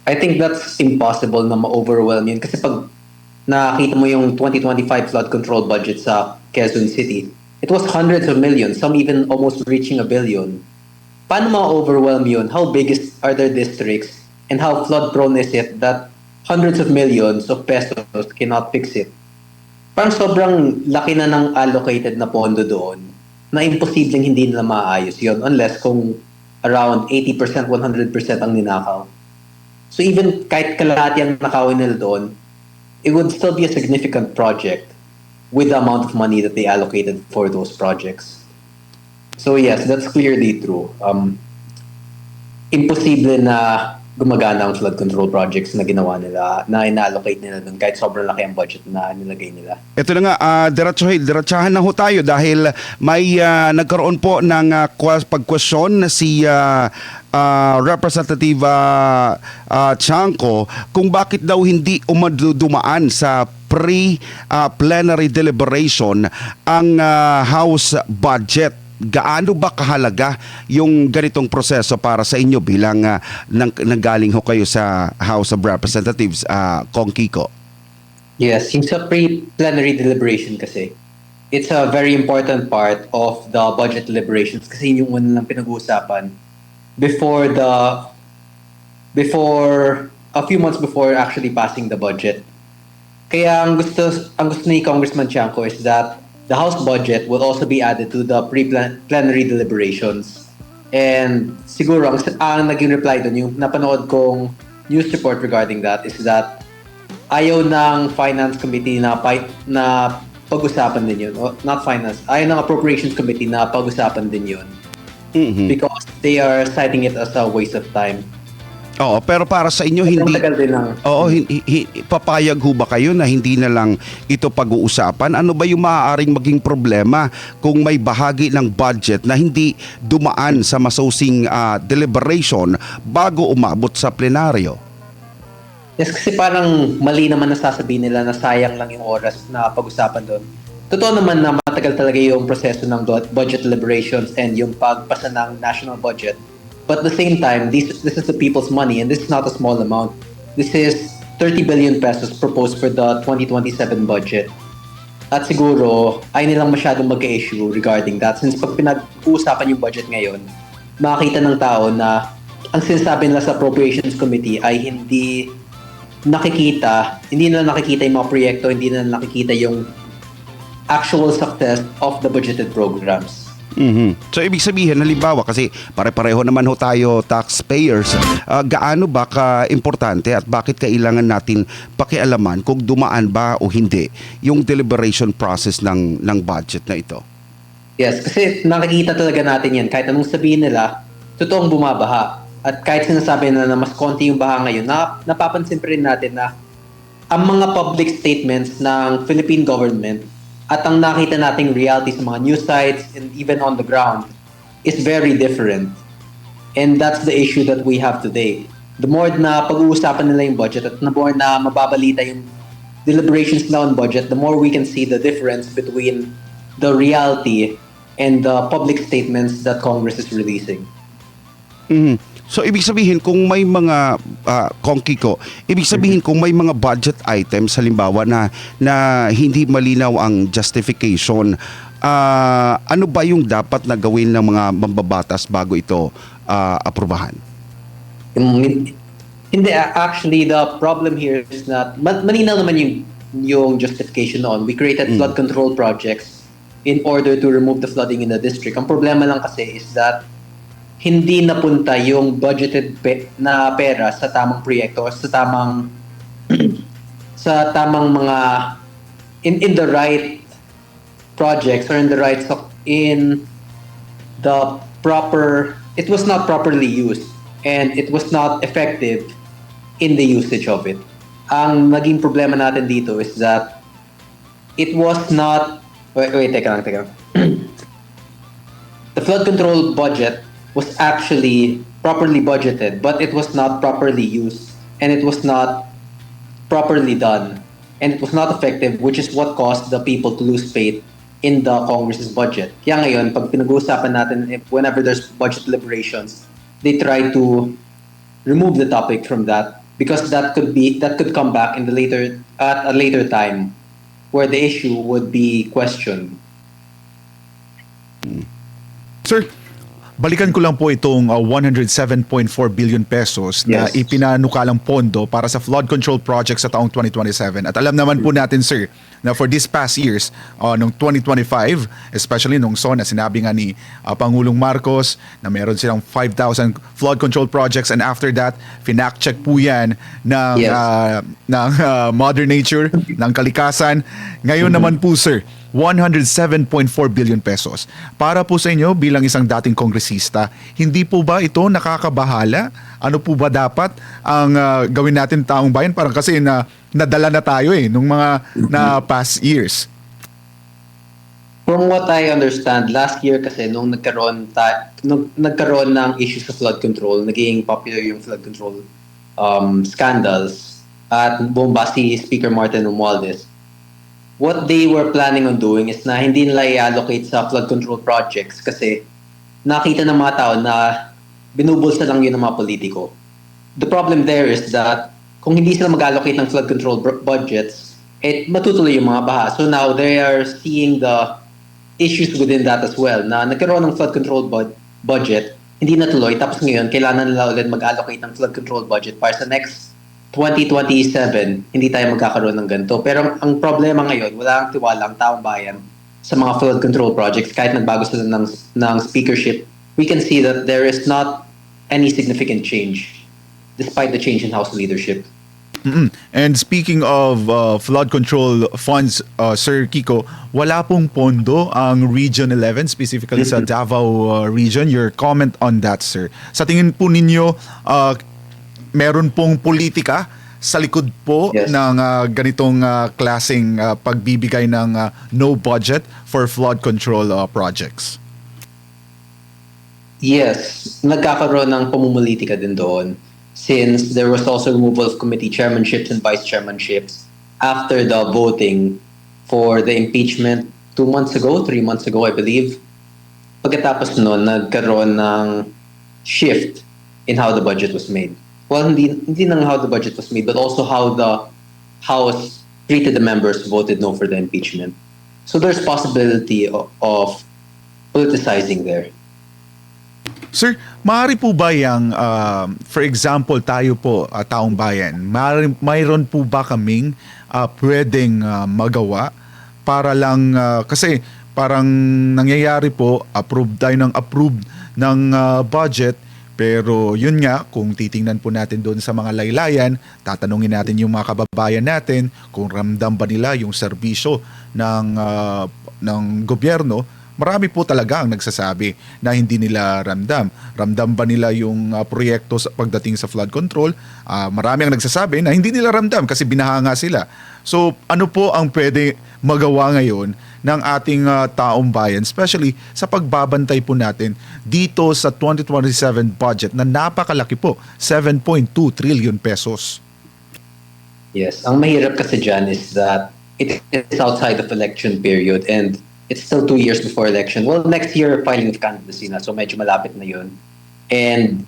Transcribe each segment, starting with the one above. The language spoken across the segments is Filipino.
I think that's impossible na ma-overwhelm yun. Kasi pag nakita mo yung 2025 flood control budget sa Quezon City, it was hundreds of millions, some even almost reaching a billion. Paano ma-overwhelm yun? How big are their districts? And how flood-prone is it that hundreds of millions of pesos cannot fix it? Parang sobrang laki na ng allocated na pondo doon na imposibleng hindi nila maayos yun unless kung around 80%, 100% ang ninakaw. So even kahit kalahati ang nakawin nila doon, it would still be a significant project with the amount of money that they allocated for those projects. So yes, that's clearly true. Imposible na gumagana ang flood control projects na ginawa nila, na ina-allocate nila doon kahit sobrang laki ang budget na nilagay nila. Ito na nga, diretsahan na ho tayo dahil may nagkaroon po ng pag-question si Representative Chanco kung bakit daw hindi dumaan sa pre-plenary deliberation ang House budget. Gaano ba kahalaga yung ganitong proseso para sa inyo bilang nanggaling ho kayo sa House of Representatives, Kong Kiko? Yes, yung sa pre-plenary deliberation kasi, it's a very important part of the budget deliberations kasi yung una lang pinag-uusapan before a few months before actually passing the budget. Kaya ang gusto ni Congressman Chanco is that the House budget will also be added to the pre-plenary deliberations. And siguro, ang naging reply doon, yung napanood kong news report regarding that is that ayaw ng Finance Committee na pag-usapan din yun. Not Finance, ayaw ng Appropriations Committee na pag-usapan din yun. Mm-hmm. Because they are citing it as a waste of time. Oo, pero para sa inyo hindi papayag ho ba kayo na hindi na lang ito pag-uusapan? Ano ba yung maaaring maging problema kung may bahagi ng budget na hindi dumaan sa masusing deliberation bago umabot sa plenaryo? Yes, kasi parang mali naman na sasabihin nila na sayang lang yung oras na pag-usapan doon. Totoo naman na matagal talaga yung proseso ng budget deliberations and yung pagpasa ng national budget. But at the same time, this is the people's money and this is not a small amount. This is 30 billion pesos proposed for the 2027 budget. At siguro, ay nilang masyadong mag-issue regarding that. Since pag pinag-uusapan yung budget ngayon, makita ng tao na ang sinasabi nila sa Appropriations Committee ay hindi na nakikita yung mga proyekto, hindi na nakikita yung actual success of the budgeted programs. Mm-hmm. So ibig sabihin, halimbawa, kasi pare-pareho naman ho tayo taxpayers, gaano ba ka-importante at bakit kailangan natin pakialaman kung dumaan ba o hindi yung deliberation process ng budget na ito? Yes, kasi nakikita talaga natin yan. Kahit anong sabihin nila, totoong bumabaha. At kahit sinasabi na mas konti yung baha ngayon, napapansin pa rin natin na ang mga public statements ng Philippine government at ang nakita nating reality sa mga news sites and even on the ground is very different. And that's the issue that we have today. The more na pag-uusapan nila yung budget at the more na mababalita yung deliberations na on budget, the more we can see the difference between the reality and the public statements that Congress is releasing. Mm-hmm. So ibig sabihin kung may mga Kong Kiko, ibig sabihin kung may mga budget items halimbawa na hindi malinaw ang justification, ano ba yung dapat na gawin ng mga mambabatas bago ito aprubahan? Hindi, actually the problem here is not malinaw naman yung justification noon. We created flood control projects in order to remove the flooding in the district. Ang problema lang kasi is that hindi napunta yung budgeted na pera sa tamang proyekto o sa tamang mga in the right projects or in the proper, it was not properly used and it was not effective in the usage of it. Ang naging problema natin dito is that it was not teka lang. The flood control budget was actually properly budgeted, but it was not properly used and it was not properly done and it was not effective, which is what caused the people to lose faith in the Congress's budget. Kaya ngayon, pag pinag-uusapan natin, whenever there's budget deliberations, they try to remove the topic from that because that could come back in the later at a later time where the issue would be questioned. Sir, balikan ko lang po itong 107.4 billion pesos na Yes. ipinanukalang pondo para sa flood control project sa taong 2027. At alam naman po natin, sir, na for these past years, noong 2025, especially nung SONA, sinabi nga ni Pangulong Marcos na meron silang 5,000 flood control projects, and after that, finact-check po yan ng, Yes. ng Mother Nature, ng kalikasan. Ngayon naman po, sir, 107.4 billion pesos. Para po sa inyo bilang isang dating kongresista, hindi po ba ito nakakabahala? Ano po ba dapat ang gawin natin taong bayan? Parang kasi nadala na tayo nung mga na past years. From what I understand, last year kasi nung nagkaroon ng issue sa flood control, naging popular yung flood control scandals at bumaba si Speaker Martin Romualdez. What they were planning on doing is na hindi nila i-allocate sa flood control projects kasi nakita ng mga tao na binubulsa lang yun ng mga politiko. The problem there is that kung hindi sila mag-allocate ng flood control budgets, matutuloy yung mga baha. So now they are seeing the issues within that as well, na nagkaroon ng flood control budget, hindi natuloy, tapos ngayon kailangan nila ulit mag-allocate ng flood control budget para sa next 2027, hindi tayo magkakaroon ng ganito. Pero ang problema ngayon, wala ang tiwala ang taong bayan sa mga flood control projects. Kahit nagbago sila ng speakership, we can see that there is not any significant change despite the change in House leadership. Mm-mm. And speaking of flood control funds, Sir Kiko, wala pong pondo ang Region 11, specifically sa Davao region. Your comment on that, sir. Sa tingin po ninyo, meron pong politika sa likod po Yes. ng ganitong klaseng pagbibigay ng no budget for flood control projects? Yes, nagkakaroon ng pamumulitika din doon since there was also removal of committee chairmanships and vice chairmanships after the voting for the impeachment 3 months ago, I believe. Pagkatapos noon, nagkaroon ng shift in how the budget was made. Well, hindi lang how the budget was made, but also how the House treated the members who voted no for the impeachment. So there's possibility of politicizing there. Sir, maaari po ba yung, for example, tayo po, taong bayan, mayroon po ba kaming pwedeng magawa para lang, kasi parang nangyayari po, approved ng budget, pero yun nga, kung titingnan po natin doon sa mga laylayan, tatanungin natin yung mga kababayan natin kung ramdam ba nila yung serbisyo ng gobyerno. Marami po talaga ang nagsasabi na hindi nila ramdam. Ramdam ba nila yung proyekto pagdating sa flood control? Marami ang nagsasabi na hindi nila ramdam kasi binahanga sila. So ano po ang pwede magawa ngayon ng ating taong bayan, especially sa pagbabantay po natin dito sa 2027 budget na napakalaki po, 7.2 trillion pesos. Yes, ang mahirap kasi dyan is that it is outside of election period and it's still 2 years before election. Well, next year, filing of candidacy na, so medyo malapit na yun. And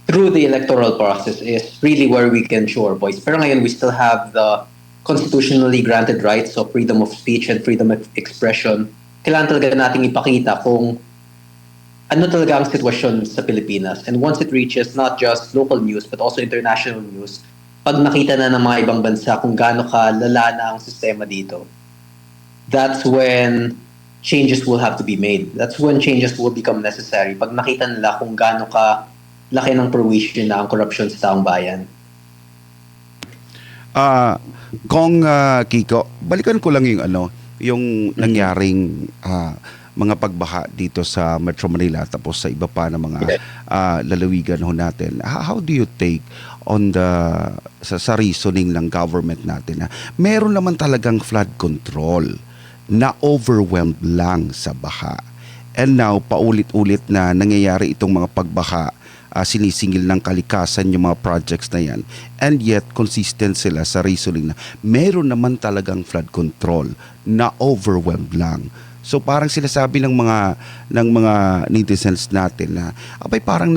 through the electoral process is really where we can show our voice. Pero ngayon, we still have the constitutionally granted rights of freedom of speech and freedom of expression. Kailangan talaga nating ipakita kung ano talaga ang sitwasyon sa Pilipinas. And once it reaches not just local news but also international news, pag nakita na ng mga ibang bansa kung gaano kalala na ang sistema dito, that's when changes will have to be made. That's when changes will become necessary. Pag nakita nila kung gaano ka laki ng perwisyo na ang korupsyon sa taong bayan. Kong Kiko, balikan ko lang yung nangyaring mga pagbaha dito sa Metro Manila tapos sa iba pa na mga lalawigan ho natin. How do you take on sa reasoning ng government natin na meron naman talagang flood control na overwhelmed lang sa baha? And now, paulit-ulit na nangyayari itong mga pagbaha, sinisingil ng kalikasan yung mga projects na yan. And yet, consistent sila sa reasoning na meron naman talagang flood control na overwhelmed lang. So parang sinasabi ng mga netizens natin na abay parang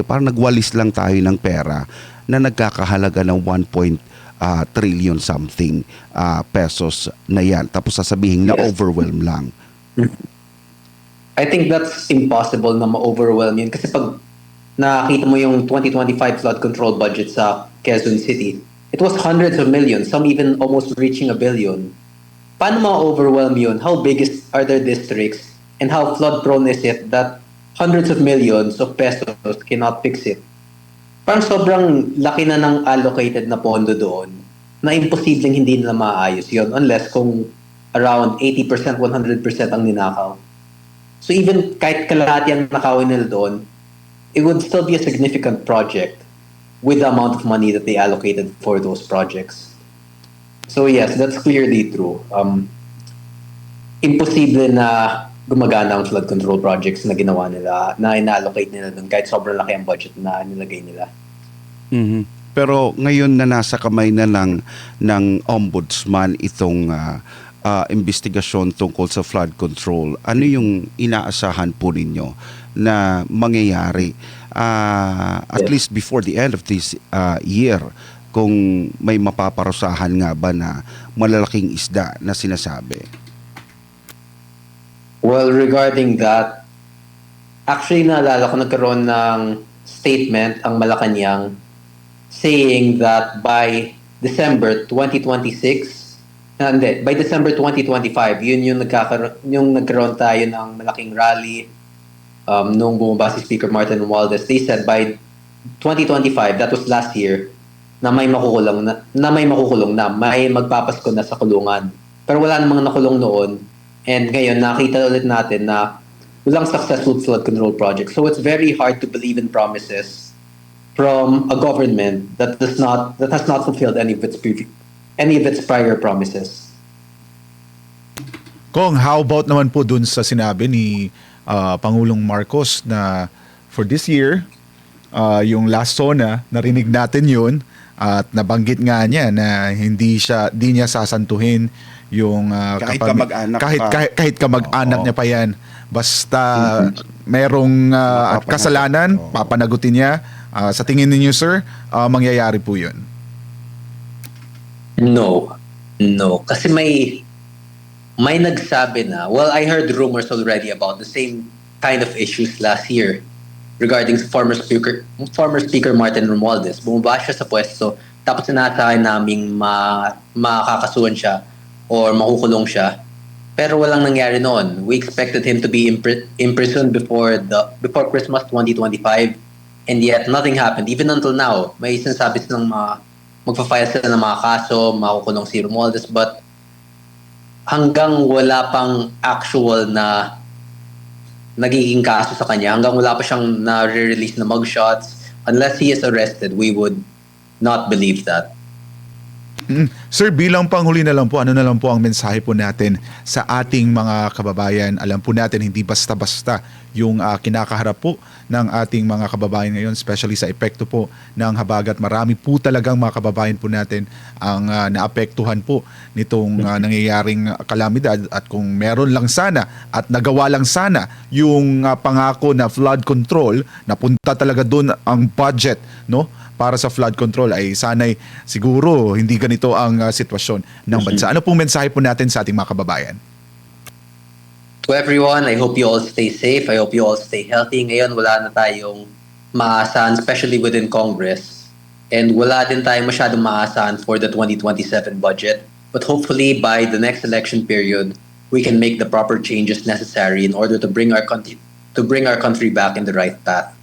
parang nagwalis lang tayo ng pera na nagkakahalaga ng 1 trillion something pesos na yan. Tapos sasabihin na Yes. overwhelm lang. I think that's impossible na ma-overwhelm yun. Kasi pag nakita mo yung 2025 flood control budget sa Quezon City, it was hundreds of millions, some even almost reaching a billion. Paano ma-overwhelm yun? How big are their districts? And how flood-prone is it that hundreds of millions of pesos cannot fix it? Parang sobrang laki na ng allocated na pondo doon na imposibleng hindi nila maayos yun unless kung around 80%, 100% ang ninakaw. So even kahit kalahati ang nakawin nila doon, it would still be a significant project with the amount of money that they allocated for those projects. So yes, that's clearly true. Imposible na gumagana ang flood control projects na ginawa nila, na ina-allocate nila doon kahit sobrang laki ang budget na nilagay nila. Mhm. Pero ngayon na nasa kamay na lang ng ombudsman itong investigasyon tungkol sa flood control, ano yung inaasahan po ninyo na mangyayari at least before the end of this year, kung may mapaparusahan nga ba na malalaking isda na sinasabi? Well, regarding that, actually naalala ko nagkaroon ng statement ang Malacanang saying that by December 2026, by December 2025, yun yung nagkaroon tayo ng malaking rally nung bumaba si Speaker Martin Romualdez. They said by 2025, that was last year, na may makukulong na, may magpapasko na sa kulungan. Pero wala namang nakulong noon. And ngayon, nakita ulit natin na walang successful flood control project. So it's very hard to believe in promises from a government that has not fulfilled any of its prior promises. Kong, how about naman po dun sa sinabi ni Pangulong Marcos na for this year, yung last SONA, narinig natin yun at nabanggit nga niya na di niya sasantuhin yung Kahit kamag-anak kahit kamag-anak Oo. niya pa yan. Basta merong kasalanan, papanagutin niya. Sa tingin ninyo, sir, mangyayari po yun? No. Kasi may nagsabi na, well, I heard rumors already about the same kind of issues last year regarding former Speaker Martin Romualdez. Bumaba siya sa pwesto, tapos sinasakay naming makakasuhan siya or makukulong siya. Pero walang nangyari noon. We expected him to be imprisoned before Christmas 2025, and yet nothing happened. Even until now, may sinasabi silang magpa-file sila ng mga kaso, makukulong si Romualdez, but hanggang wala pang actual na nagiging kaso sa kanya, hanggang wala pa siyang na-release na mugshots, unless he is arrested, we would not believe that. Sir, bilang panghuli na lang po, ano na lang po ang mensahe po natin sa ating mga kababayan? Alam po natin, hindi basta-basta yung kinakaharap po ng ating mga kababayan ngayon, especially sa epekto po ng habagat. Marami po talagang mga kababayan po natin ang naapektuhan po nitong nangyayaring kalamidad. At kung meron lang sana at nagawa lang sana yung pangako na flood control, napunta talaga doon ang budget, no, para sa flood control, ay sana'y siguro hindi ganito ang sitwasyon ng bansa. Ano pong mensahe po natin sa ating mga kababayan? To everyone, I hope you all stay safe. I hope you all stay healthy. Ngayon, wala na tayong maasahan, especially within Congress. And wala din tayong masyadong maasahan for the 2027 budget. But hopefully, by the next election period, we can make the proper changes necessary in order to bring our country back in the right path.